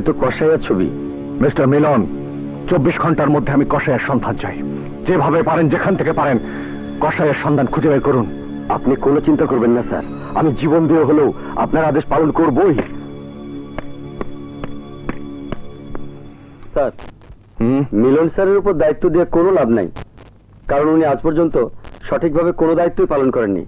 তো কসাইয়ের ছবি। মিস্টার মিলন, 24 ঘন্টার মধ্যে আমি কসাইয়ের সন্ধান চাই। যেভাবে পারেন, যেখান থেকে পারেন, কসাইয়ের সন্ধান খুঁজে বের করুন। আপনি কোনো চিন্তা করবেন না স্যার, আমি জীবন দিয়ে হলেও আপনার আদেশ পালন করবই। স্যার, মিলন স্যারের উপর দায়িত্ব দিয়ে কোনো লাভ নাই, কারণ উনি আজ পর্যন্ত সঠিকভাবে কোনো দায়িত্বই পালন করেননি।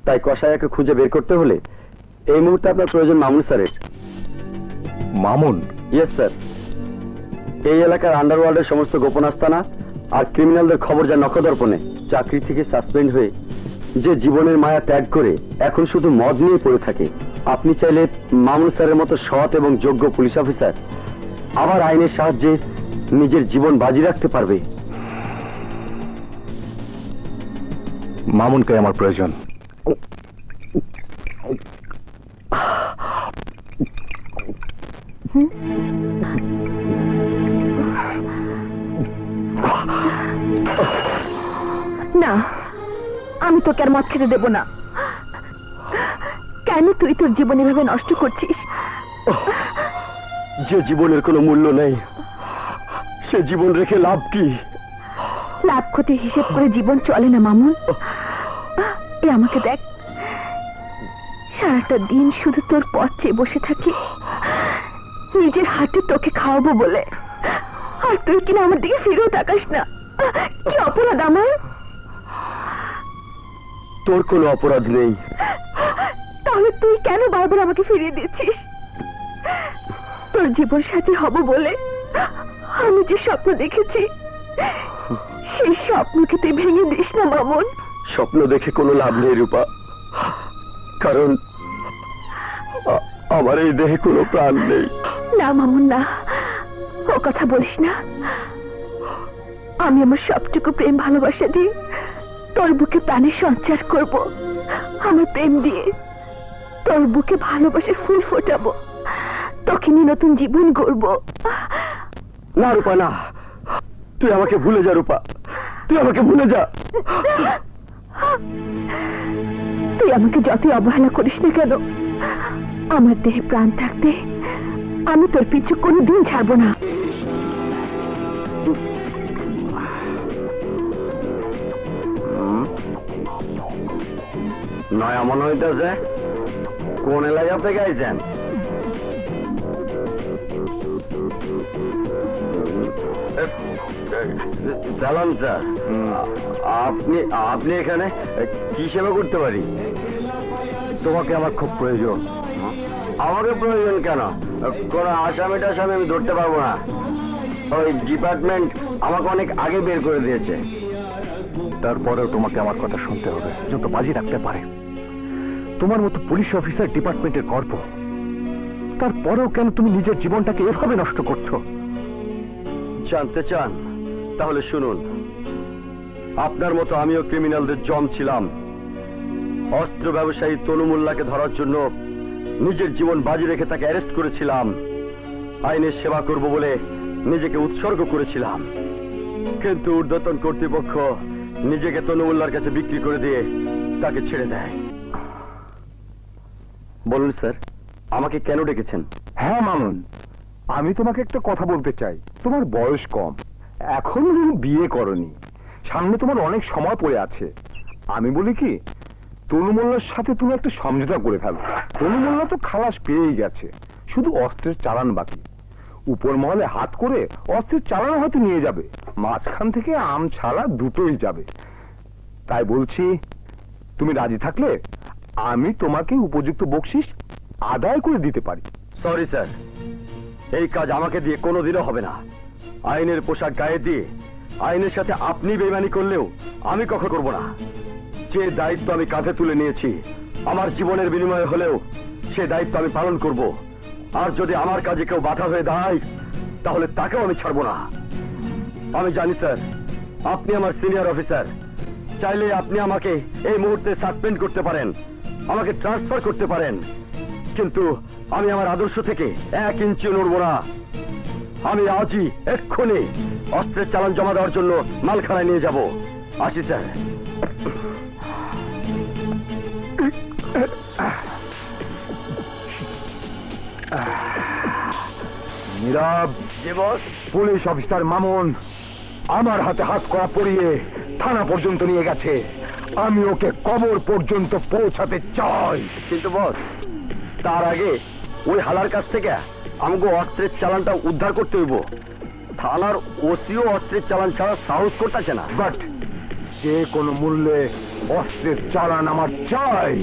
তাই কসাইয়াকে খুঁজে বের করতে হলে এই মুহূর্তে আপনার প্রয়োজন মামুন স্যারের। মামুন? Yes sir. এই এলাকার আন্ডারওয়ার্ল্ডের সমস্ত গোপন আস্তানা আর ক্রিমিনালদের খবর যা নখদর্পণে, চাকরি থেকে সাসপেন্ড হয়ে যে জীবনের মায়া ত্যাগ করে এখন শুধু মদ নিয়ে পড়ে থাকে, আপনি চাইলে মামুন স্যারের মতো সৎ এবং যোগ্য পুলিশ অফিসার আবার আইনের সাহায্যে নিজের জীবন বাজি রাখতে পারবে। মামুনকে আমার প্রয়োজন। না, আমি তোকে আর মদ খেতে দেব না। কেন তুই তোর জীবন এভাবে নষ্ট করছিস? যে জীবনের কোনো মূল্য নেই, সে জীবন রেখে লাভ কি? লাভ ক্ষতি হিসেব করে জীবন চলে না মামুন। এ আমাকে দেখ, সারাটা দিন শুধু তোর পথ চেয়ে বসে থাকি, নিজের হাতে তোকে খাওয়াবো বলে, আর তুই কিনা আমার দিকে ফিরেও তাকাস না। কি অপরাধ আমার? তোর কোনো অপরাধ নেই। তাহলে তুই কেন বারবার আমাকে ফিরিয়ে দিচ্ছিস? তোর জীবন সাথী হব বলে আমি যে স্বপ্ন দেখেছি, সেই স্বপ্নকে তুই ভেঙে দিস না মামুন। স্বপ্ন দেখে কোনো লাভ নেই রূপা, কারণ আমার এই দেহে কোনো প্রাণ নেই। না মামুন, না, ও কথা বলিস না। আমি আমার সবটুকু প্রেম ভালোবাসা দিয়ে তোর বুকে প্রাণের সঞ্চার করব। আমার প্রেম দিয়ে তোর বুকে ভালোবাসে ফুল ফোটাবো, তোকে নিয়ে নতুন জীবন গড়ব। না রূপা, না, তুই আমাকে ভুলে যা রূপা, তুই আমাকে ভুলে যা। তুই আমাকে যতই অবহেলা করিস না কেন, আমার দেহে প্রাণ থাকতে আমি তোর পিছু কোনোদিন ছাড়বো না। নয় এমন হইতেছে, কোন এলাকা থেকে আইছেন? সালাম স্যার, আপনি আপনি এখানে কি সেবা করতে পারি? তোমাকে আমার খুব প্রয়োজন। আমাকে প্রয়োজন কেন? কোন আসামি টাসামি আমি ধরতে পারবো না। ওই ডিপার্টমেন্ট আমাকে অনেক আগে বের করে দিয়েছে। তারপরেও তোমাকে আমার কথা শুনতে হবে, যত বাজি রাখতে পারে। তোমার মতো পুলিশ অফিসার ডিপার্টমেন্টের গর্ব, তারপরেও কেন তুমি নিজের জীবনটাকে এভাবে নষ্ট করছো? জানতে চান? তাহলে শুনুন, আপনার মতো আমিও ক্রিমিনালদের জম ছিলাম। অস্ত্র ব্যবসায়ী তনু মোল্লাকে ধরার জন্য নিজের জীবন বাজি রেখে তাকে অ্যারেস্ট করেছিলাম। আইনের সেবা করব বলে নিজেকে উৎসর্গ করেছিলাম, কিন্তু ঊর্ধ্বতন কর্তৃপক্ষ নিজেকে তনু মোল্লার কাছে বিক্রি করে দিয়ে তাকে ছেড়ে দেয়। বলুন স্যার, আমাকে কেন ডেকেছেন? হ্যাঁ মামুন, আমি তোমাকে একটা কথা বলতে চাই। তোমার বয়স কম, এখন বিয়ে করনি, সামনে তোমার অনেক সময় পড়ে আছে। আমি বলি কি, তনু মোল্লার সাথে তুমি একটা সমঝোতা করে ফেলো। তনু মোল্লা তো খালাস পেয়েই গেছে, শুধু অস্ত্রের চালান বাকি। উপর মহলে হাত করে অস্ত্রের চালান হয়তো নিয়ে যাবে, মাঝখান থেকে আম ছালা দুটোই যাবে। তাই বলছি, তুমি রাজি থাকলে আমি তোমাকে উপযুক্ত বকশিশ আদায় করে দিতে পারি। সরি স্যার, এই কাজ আমাকে দিয়ে কোনোদিনও হবে না। আইনের পোশাক গায়ে দিয়ে আইনের সাথে আপনি বেইমানি করলেও আমি কখনো করব না। যে দায়িত্ব আমি কাঁধে তুলে নিয়েছি, আমার জীবনের বিনিময়ে হলেও সে দায়িত্ব আমি পালন করব। আর যদি আমার কাজে কেউ বাধা হয়ে দাঁড়ায়, তাহলে তাকেও আমি ছাড়বো না। আমি জানি স্যার, আপনি আমার সিনিয়র অফিসার, চাইলে আপনি আমাকে এই মুহূর্তে সাসপেন্ড করতে পারেন, আমাকে ট্রান্সফার করতে পারেন, কিন্তু আমি আমার আদর্শ থেকে 1 ইঞ্চিও নড়ব না। আমি আজই এক্ষুনি অস্ত্রের চালান জমা দেওয়ার জন্য মালখানায় নিয়ে যাব। আসি স্যার। নীরব, জি বস। পুলিশ অফিসার মামুন আমার হাতে হাত করা পরিয়ে থানা পর্যন্ত নিয়ে গেছে। আমি ওকে কবর পর্যন্ত পৌঁছাতে চাই। কিন্তু বস, তার আগে ওই হালার কাছ থেকে আমাকে অস্ত্রের চালানটা উদ্ধার করতে হইব। থানার ওসিও অস্ত্রের চালান ছাড়া সাহস করতেছে না। বাট যে কোনো মূল্যে অস্ত্রের চালান আমার চাই।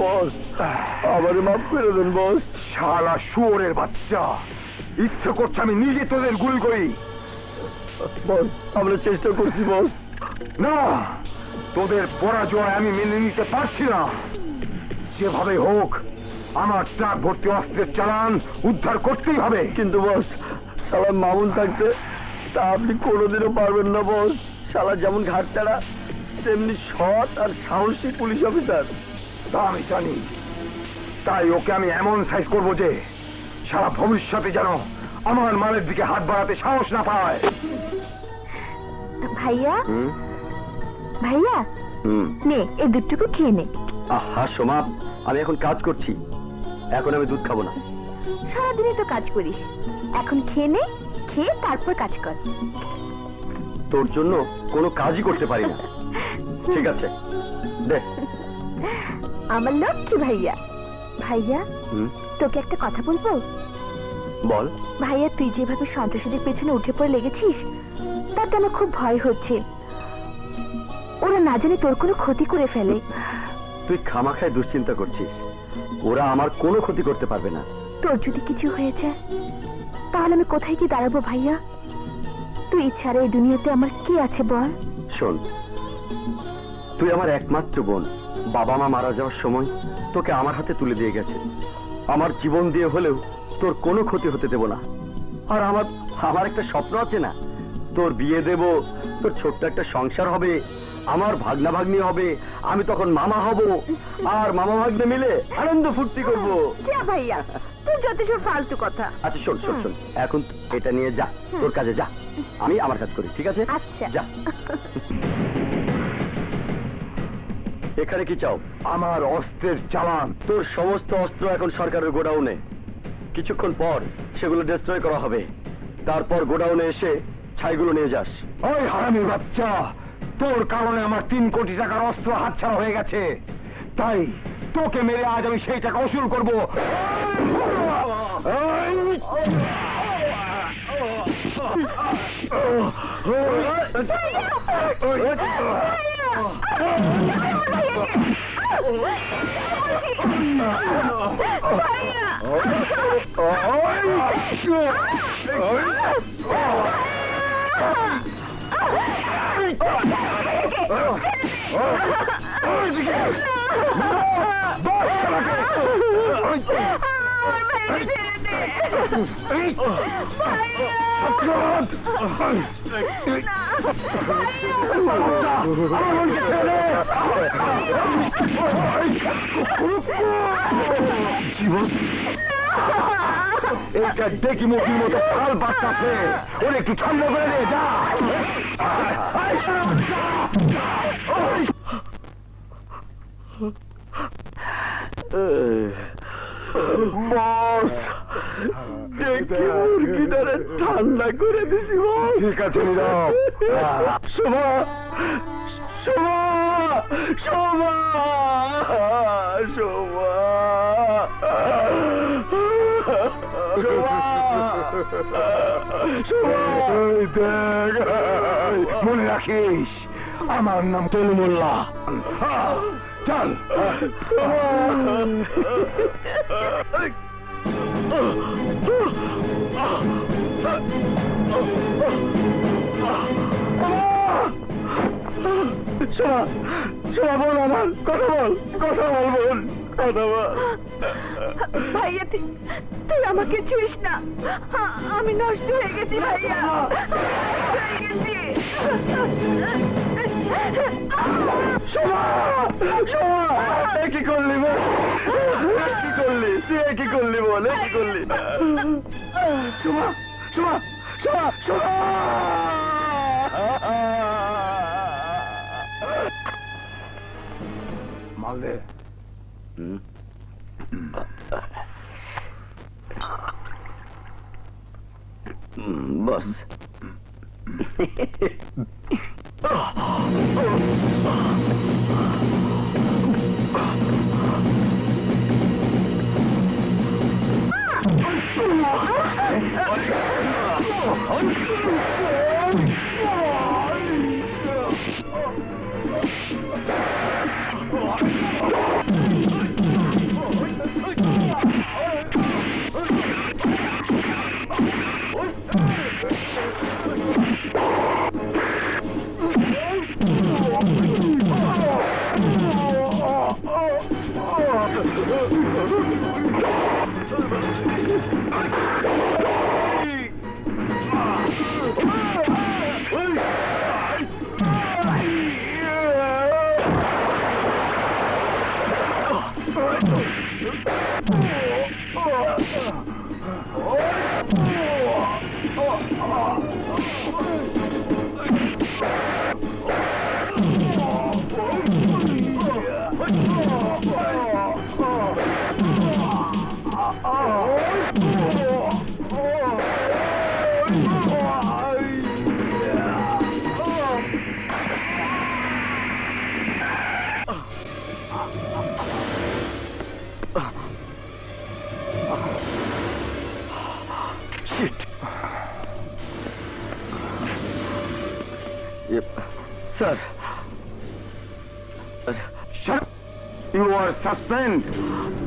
বস, আমারে মাফ করে দেন বস। শালা শুয়োরের বাচ্চা, ইচ্ছে করছে আমি নিজে তোদের গুলি করি। বস, আমরা চেষ্টা করছি বস। না, তোদের পরাজয় আমি মেনে নিতে পারছি না। যেভাবে হোক আমার ট্রাক ভর্তি অস্ত্রের চালান উদ্ধার করতেই হবে। কিন্তু বস, শালা মামুন থাকতে তা আপনি কোনোদিনও পারবেন না বস। শালা যেমন ঘাটতারা তেমনি সৎ আর সাহসী পুলিশ অফিসার। তা আমি জানি, তাই ওকে আমি এমন সাইজ করবো যে সারা ভবিষ্যতে যেন আমার মালের দিকে হাত বাড়াতে সাহস না পায়। ভাইয়া, ভাইয়া, নে এই দুধটুকু খেয়ে নে। আহা সোমা, আমি এখন কাজ করছি, এখন আমি দুধ খাবো না। সারাদিনই তো কাজ করিস, এখন খেয়ে নে, খেয়ে তারপর কাজ কর। তোর জন্য কোনো কাজই করতে পারি না। ঠিক আছে, দে। আমার লক্ষ্মী ভাইয়া। ভাইয়া, তোকে একটা কথা বলবো? বল। ভাইয়া, তুই যেভাবে সন্ত্রাসীদের পেছনে উঠে পড়ে লেগেছিস তাতে আমার খুব ভয় হচ্ছে। ওরা না জানে তোর কোনো ক্ষতি করে ফেলে। তুই খামাখায় দুশ্চিন্তা করছিস, ওরা আমার কোনো ক্ষতি করতে পারবে না। তোর যদি কিছু হয়ে যায় তাহলে আমি কোথায় গিয়ে দাঁড়াবো ভাইয়া? তুই ছাড়া এই দুনিয়াতে আমার কি আছে বল? শোন, তুই আমার একমাত্র বোন। বাবা মা মারা যাওয়ার সময় তোকে আমার হাতে তুলে দিয়ে গেছে। আমার জীবন দিয়ে হলেও তোর কোনো ক্ষতি হতে দেব না। আর আমার একটা স্বপ্ন আছে না, তোর বিয়ে দেব, তোর ছোট্ট একটা সংসার হবে, আমার ভাগনা ভাগ্নি হবে, আমি তখন মামা হব, আর মামা ভাগ্নে মিলে আনন্দ ফুর্তি করবো। ভাইয়া, তুই যত সব ফালতু কথা। আচ্ছা শোন শোন শোন, এখন এটা নিয়ে যা, তোর কাজে যা, আমি আমার কাজ করি, ঠিক আছে? আচ্ছা যা। এখানে কি চাও? আমার অস্ত্রের চালান। তোর সমস্ত অস্ত্র এখন সরকারের গোডাউনে। কিছুক্ষণ পর সেগুলো ডিস্ট্রয় করা হবে। তারপর গোডাউনে এসে ছাইগুলো নিয়ে যাস। ওই হারামির বাচ্চা, তোর কারণে আমার 3 কোটি টাকার অস্ত্র হাতছাড়া হয়ে গেছে। তাই তোকে মেরে আজ আমি সেই টাকা উসুল করবো। এটা ডেকি মুখির মতো ফাল বাচ্চাছে, ওর একটু ঠান্ডা করে দে। যা বস, ডেকে মুরগিটারে ঠান্ডা করে দিছি বস। ঠিক আছে নীরব। শোভা, শোভা, শোভা, শোভা, এই দেখ, মনে রাখিস আমার নাম তনু মোল্লা। চল। শোনা বল, আমার কথা বল, কথা বল বোন, কথা বল। ভাইয়া তুই আমাকে ছুঁইস না, আমি নষ্ট হয়ে গেছি ভাইয়া, হয়ে গেছি। শোনা, শোনা, এ কি করলি বল, এ কি করলি, তুই এ কি করলি বল, এ কি করলি? শোনা, শোনা, শোনা, শোনা। মালদে। বস। Sir. Shut up. You are suspended.